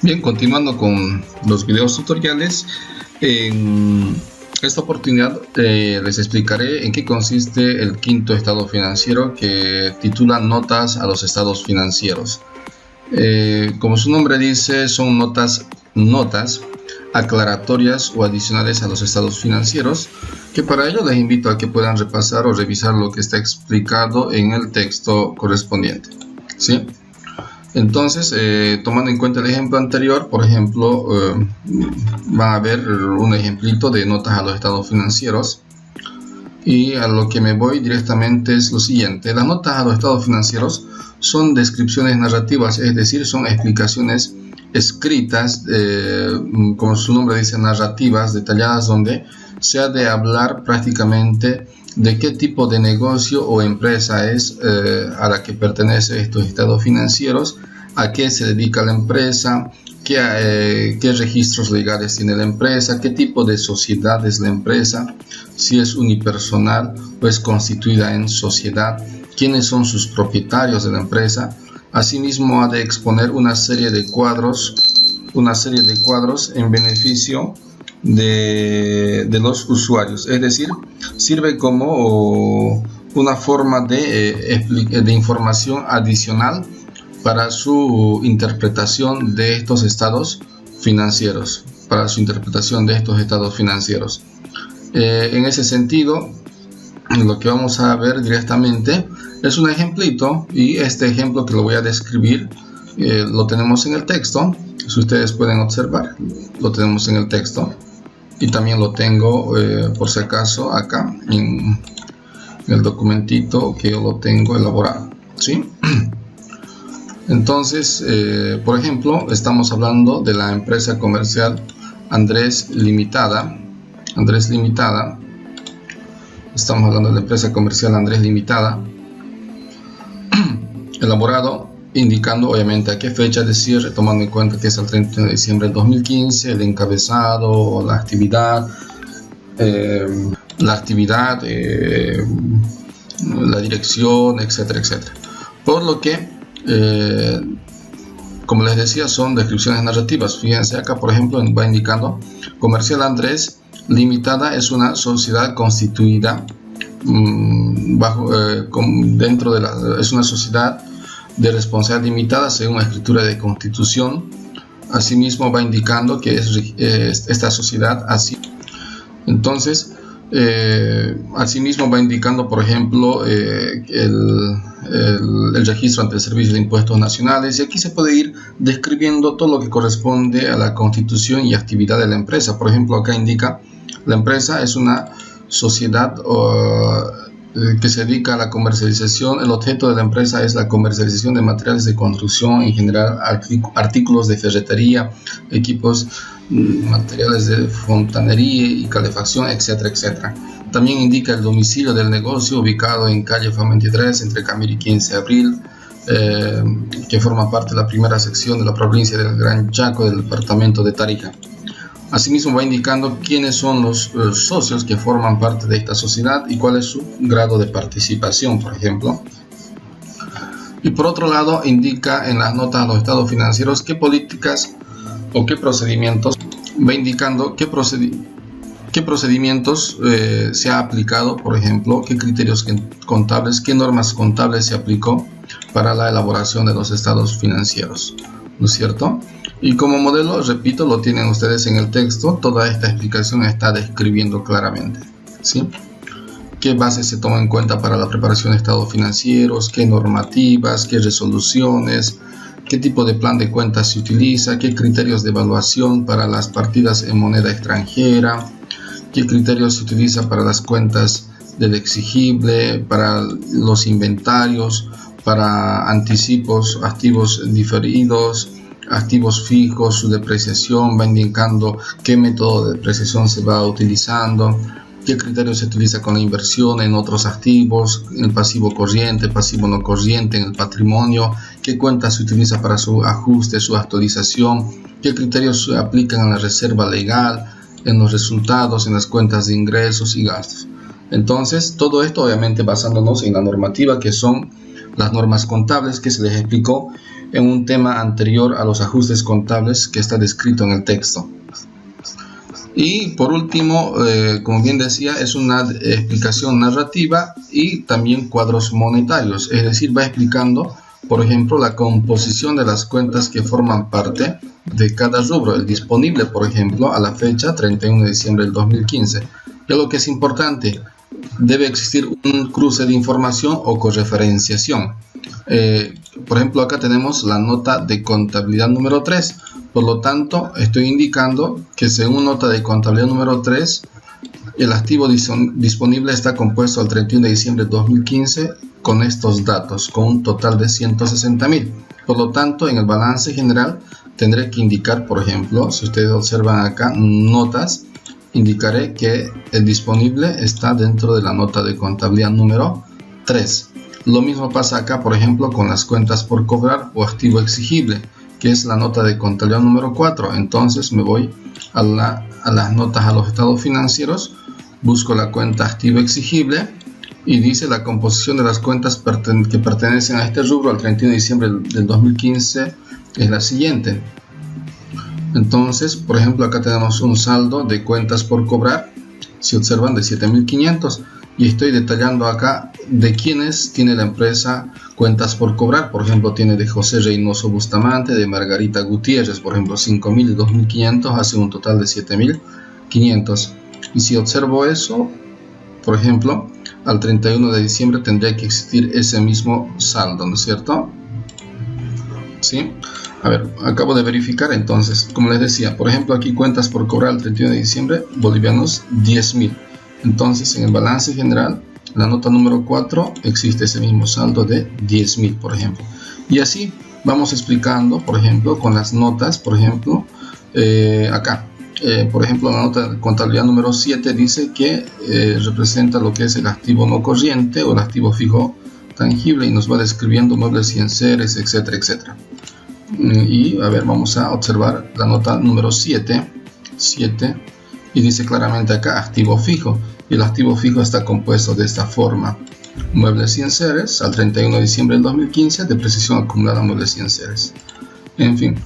Bien, continuando con los videos tutoriales, en esta oportunidad les explicaré en qué consiste el quinto estado financiero, que titula Notas a los estados financieros. Como su nombre dice, son notas aclaratorias o adicionales a los estados financieros, que para ello les invito a que puedan repasar o revisar lo que está explicado en el texto correspondiente, ¿sí? Entonces, tomando en cuenta el ejemplo anterior, por ejemplo, van a ver un ejemplito de notas a los estados financieros, y a lo que me voy directamente es lo siguiente. Las notas a los estados financieros son descripciones narrativas, es decir, son explicaciones escritas, como su nombre dice, narrativas, detalladas, donde se ha de hablar prácticamente de qué tipo de negocio o empresa es a la que pertenece estos estados financieros, a qué se dedica la empresa, qué registros legales tiene la empresa, qué tipo de sociedad es la empresa, si es unipersonal o es constituida en sociedad, quiénes son sus propietarios de la empresa. Asimismo, ha de exponer una serie de cuadros en beneficio de los usuarios, es decir, sirve como una forma de información adicional para su interpretación de estos estados financieros, En ese sentido, lo que vamos a ver directamente es un ejemplito, y este ejemplo que lo voy a describir lo tenemos en el texto. Si ustedes pueden observar, lo tenemos en el texto, y también lo tengo por si acaso acá en el documentito que yo lo tengo elaborado, ¿sí? Entonces, por ejemplo, estamos hablando de la empresa comercial Andrés Limitada. Estamos hablando de la empresa comercial Andrés Limitada, elaborado indicando obviamente a qué fecha de cierre, tomando en cuenta que es el 31 de diciembre del 2015, el encabezado, la actividad, la dirección, etcétera, etcétera. Por lo que, como les decía, son descripciones narrativas. Fíjense acá, por ejemplo, va indicando: Comercial Andrés Limitada es una sociedad constituida es una sociedad de responsabilidad limitada según la escritura de constitución. Asimismo, va indicando que es esta sociedad así. Entonces, asimismo va indicando, por ejemplo, el registro ante el Servicio de Impuestos Nacionales, y aquí se puede ir describiendo todo lo que corresponde a la constitución y actividad de la empresa. Por ejemplo, acá indica: la empresa es una sociedad que se dedica a la comercialización. El objeto de la empresa es la comercialización de materiales de construcción, en general artículos de ferretería, equipos, materiales de fontanería y calefacción, etcétera, etcétera. También indica el domicilio del negocio, ubicado en calle FAM 23, entre Camiri y 15 de abril, que forma parte de la primera sección de la provincia del Gran Chaco, del departamento de Tarija. Asimismo, va indicando quiénes son los socios que forman parte de esta sociedad y cuál es su grado de participación, por ejemplo. Y por otro lado, indica en las notas a los estados financieros qué políticas o qué procedimientos, va indicando qué procedimientos se ha aplicado, por ejemplo, qué criterios contables, qué normas contables se aplicó para la elaboración de los estados financieros, ¿no es cierto? Y como modelo, repito, lo tienen ustedes en el texto. Toda esta explicación está describiendo claramente, ¿sí?, qué bases se toman en cuenta para la preparación de estados financieros, qué normativas, qué resoluciones, qué tipo de plan de cuentas se utiliza, qué criterios de evaluación para las partidas en moneda extranjera, qué criterios se utiliza para las cuentas del exigible, para los inventarios, para anticipos, activos diferidos, activos fijos, su depreciación. Va indicando qué método de depreciación se va utilizando, qué criterios se utiliza con la inversión en otros activos, en el pasivo corriente, pasivo no corriente, en el patrimonio, qué cuentas se utiliza para su ajuste, su actualización, qué criterios se aplican en la reserva legal, en los resultados, en las cuentas de ingresos y gastos. Entonces, todo esto obviamente basándonos en la normativa, que son las normas contables que se les explicó en un tema anterior a los ajustes contables que está descrito en el texto. Y por último, como bien decía, es una explicación narrativa y también cuadros monetarios, es decir, va explicando, por ejemplo, la composición de las cuentas que forman parte de cada rubro, el disponible, por ejemplo, a la fecha 31 de diciembre del 2015. Y lo que es importante, debe existir un cruce de información o correferenciación. Por ejemplo, acá tenemos la nota de contabilidad número 3. Por lo tanto, estoy indicando que según nota de contabilidad número 3, el activo disponible está compuesto al 31 de diciembre de 2015 con estos datos, con un total de 160.000. Por lo tanto, en el balance general tendré que indicar, por ejemplo, si ustedes observan acá, notas, indicaré que el disponible está dentro de la nota de contabilidad número 3. Lo mismo pasa acá, por ejemplo, con las cuentas por cobrar o activo exigible, que es la nota de contabilidad número 4. Entonces me voy a las notas, a los estados financieros, busco la cuenta activo exigible y dice la composición de las cuentas que pertenecen a este rubro al 31 de diciembre del 2015 es la siguiente. Entonces, por ejemplo, acá tenemos un saldo de cuentas por cobrar, si observan, de 7.500, y estoy detallando acá de quiénes tiene la empresa cuentas por cobrar. Por ejemplo, tiene de José Reynoso Bustamante, de Margarita Gutiérrez, por ejemplo, 5.000 y 2.500 hace un total de 7.500. Y si observo eso, por ejemplo, al 31 de diciembre tendría que existir ese mismo saldo, ¿no es cierto? ¿Sí? A ver, acabo de verificar. Entonces, como les decía, por ejemplo, aquí cuentas por cobrar al 31 de diciembre, bolivianos 10.000. Entonces, en el balance general, la nota número 4, existe ese mismo saldo de 10.000, por ejemplo. Y así vamos explicando, por ejemplo, con las notas, por ejemplo, acá. Por ejemplo, la nota de contabilidad número 7 dice que representa lo que es el activo no corriente o el activo fijo tangible y nos va describiendo muebles y enseres, etcétera, etcétera. Y a ver, vamos a observar la nota número 7 y dice claramente acá activo fijo, y el activo fijo está compuesto de esta forma: muebles y enseres al 31 de diciembre del 2015, depreciación acumulada muebles y enseres. En fin,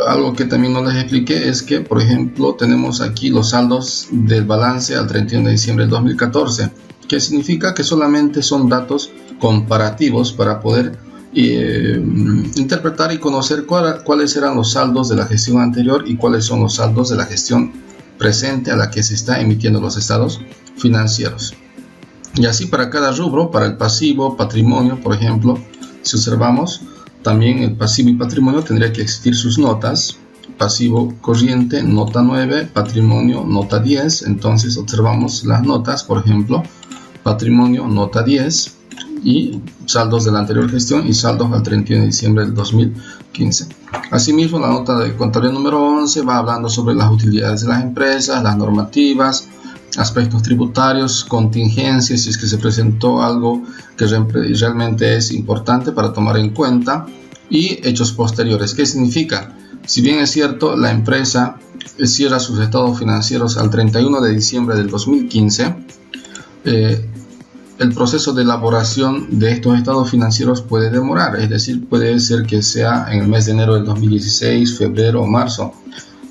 algo que también no les expliqué es que, por ejemplo, tenemos aquí los saldos del balance al 31 de diciembre del 2014, que significa que solamente son datos comparativos para poder interpretar y conocer cuáles eran los saldos de la gestión anterior y cuáles son los saldos de la gestión presente a la que se está emitiendo los estados financieros. Y así para cada rubro, para el pasivo, patrimonio, por ejemplo, si observamos, también el pasivo y patrimonio tendría que existir sus notas. Pasivo corriente, nota 9, patrimonio, nota 10. Entonces observamos las notas, por ejemplo, patrimonio, nota 10, y saldos de la anterior gestión y saldos al 31 de diciembre del 2015. Asimismo, la nota de contabilidad número 11 va hablando sobre las utilidades de las empresas, las normativas, aspectos tributarios, contingencias, si es que se presentó algo que realmente es importante para tomar en cuenta, y hechos posteriores. ¿Qué significa? Si bien es cierto, la empresa cierra sus estados financieros al 31 de diciembre del 2015, el proceso de elaboración de estos estados financieros puede demorar, es decir, puede ser que sea en el mes de enero del 2016, febrero o marzo.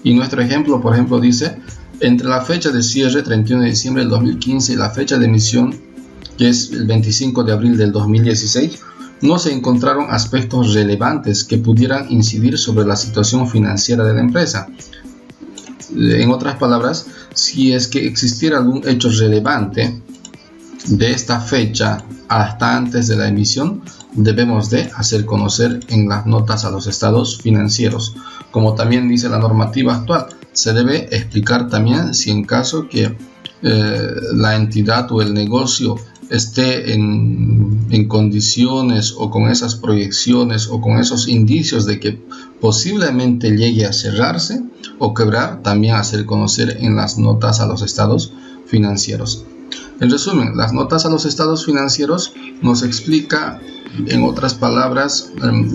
Y nuestro ejemplo, por ejemplo, dice: entre la fecha de cierre 31 de diciembre del 2015 y la fecha de emisión, que es el 25 de abril del 2016, no se encontraron aspectos relevantes que pudieran incidir sobre la situación financiera de la empresa. En otras palabras, si es que existiera algún hecho relevante de esta fecha hasta antes de la emisión, debemos de hacer conocer en las notas a los estados financieros. Como también dice la normativa actual, se debe explicar también si en caso que la entidad o el negocio esté en condiciones o con esas proyecciones o con esos indicios de que posiblemente llegue a cerrarse o quebrar, también hacer conocer en las notas a los estados financieros. En resumen, las notas a los estados financieros nos explica, en otras palabras,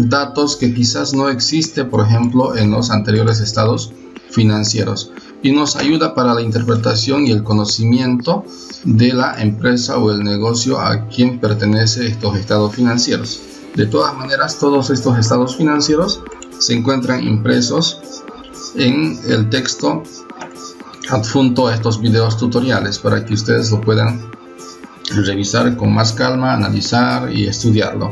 datos que quizás no existen, por ejemplo, en los anteriores estados financieros, y nos ayuda para la interpretación y el conocimiento de la empresa o el negocio a quien pertenece estos estados financieros. De todas maneras, todos estos estados financieros se encuentran impresos en el texto adjunto a estos videos tutoriales para que ustedes lo puedan revisar con más calma, analizar y estudiarlo.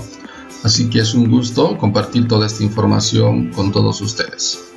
Así que es un gusto compartir toda esta información con todos ustedes.